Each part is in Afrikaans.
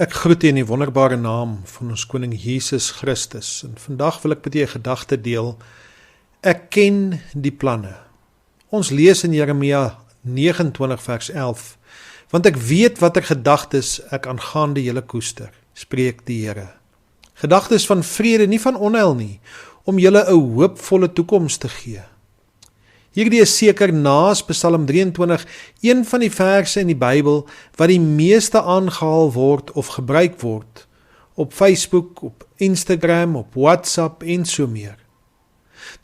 Ek groet U in die wonderbare naam van ons koning Jesus Christus, en vandag wil ek met U 'n gedagte deel. Ek ken die planne. Ons lees in Jeremia 29 vers 11, want ek weet watter gedagtes ek aangaande julle koester, spreek die Here. Gedagtes van vrede, nie van onheil nie, om julle 'n hoopvolle toekoms te gee. Hierdie is seker naas Psalm 23, een van die verse in die Bybel wat die meeste aangehaal word of gebruik word, op Facebook, op Instagram, op WhatsApp en so meer.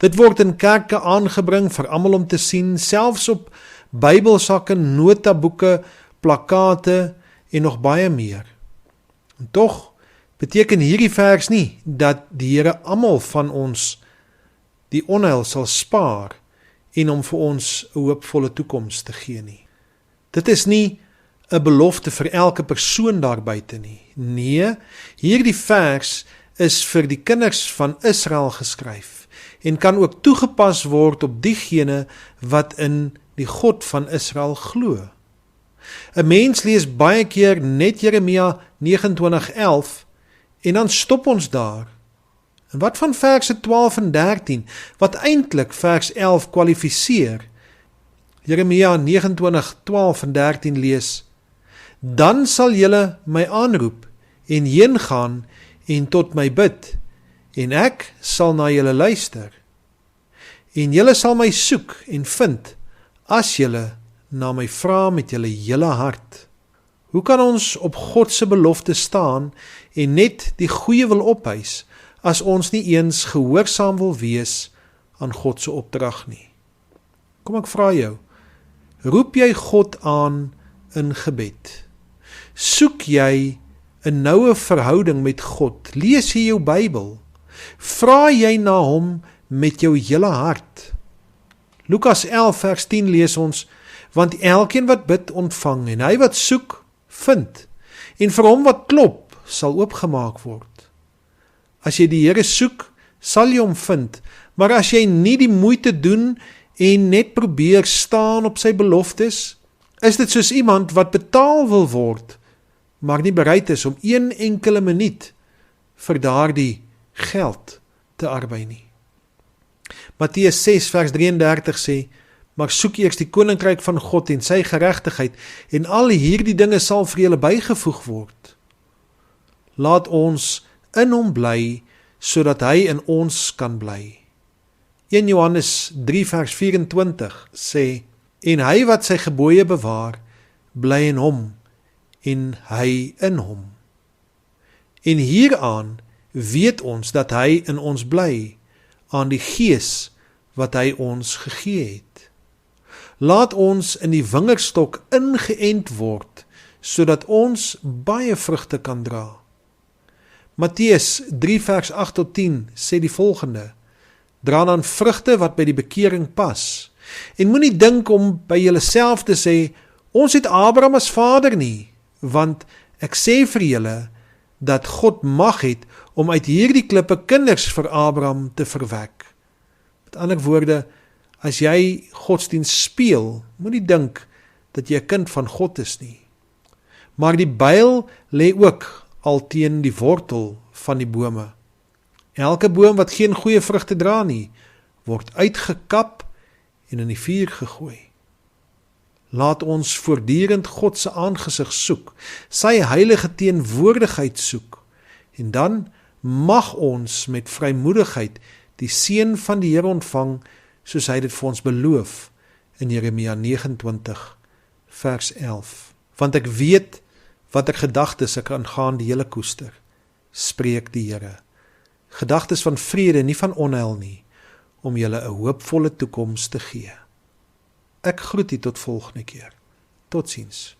Dit word in kerke aangebring vir almal om te sien, selfs op Bybelsakke, notaboeke, plakate en nog baie meer. En tog beteken hierdie vers nie dat die Here almal van ons die onheil sal spaar en om vir ons 'n hoopvolle toekoms te gee nie. Dit is nie 'n belofte vir elke persoon daar buite nie. Nee, hierdie vers is vir die kinders van Israel geskryf en kan ook toegepas word op diegene wat in die God van Israel glo. 'n Mens lees baie keer net Jeremia 29:11 en dan stop ons daar. En wat van verse 12 en 13, wat eintlik vers 11 kwalifiseer? Jeremia 29:12 en 13 lees: Dan sal julle my aanroep en heen gaan en tot my bid, en ek sal na julle luister. En julle sal my soek en vind, as julle na my vra met julle hele hart. Hoe kan ons op God se belofte staan en net die goeie wil ophys, as ons nie eens gehoorsaam wil wees aan God se opdrag nie? Kom ek vra jou, roep jy God aan in gebed? Soek jy 'n noue verhouding met God? Lees jy jou Bybel? Vra jy na hom met jou hele hart? Lukas 11 vers 10 lees ons: Want elkeen wat bid ontvang, en hy wat soek vind, en vir hom wat klop sal oopgemaak word. As jy die Here soek, sal jy hom vind, maar as jy nie die moeite doen en net probeer staan op sy beloftes, is dit soos iemand wat betaal wil word, maar nie bereid is om een enkele minuut vir daardie geld te arbei nie. Matteus 6 vers 33 sê: Maar soek eers die koninkryk van God en sy geregtigheid, en al hierdie dinge sal vir julle bygevoeg word. Laat ons in hom bly, sodat hy in ons kan bly. 1 Johannes 3 vers 24 sê: En hy wat sy gebooie bewaar, bly in hom, en hy in hom. En hieraan weet ons dat hy in ons bly, aan die Gees wat hy ons gegee het. Laat ons in die wingerdstok ingeënt word, sodat ons baie vrugte kan dra. Matteus 3 vers 8 tot 10 sê die volgende: Dra dan vrugte wat by die bekering pas, en moenie dink om by julleself te sê, ons het Abraham as vader nie, want ek sê vir julle, dat God mag het om uit hierdie klippe kinders vir Abraham te verwek. Met ander woorde, as jy godsdienst speel, moenie dink dat jy 'n kind van God is nie. Maar die byl lê ook al teen die wortel van die bome. Elke boom wat geen goeie vrugte dra nie, word uitgekap en in die vuur gegooi. Laat ons voortdurend God se aangesig soek, sy heilige teenwoordigheid soek, en dan mag ons met vrymoedigheid die seën van die Here ontvang, soos hy dit vir ons beloof in Jeremia 29 vers 11. Want ek weet wat ek gedagtes ek aangaande julle koester, spreek die Here. Gedagtes van vrede, nie van onheil nie, om julle 'n hoopvolle toekoms te gee. Ek groet u tot volgende keer. Totsiens.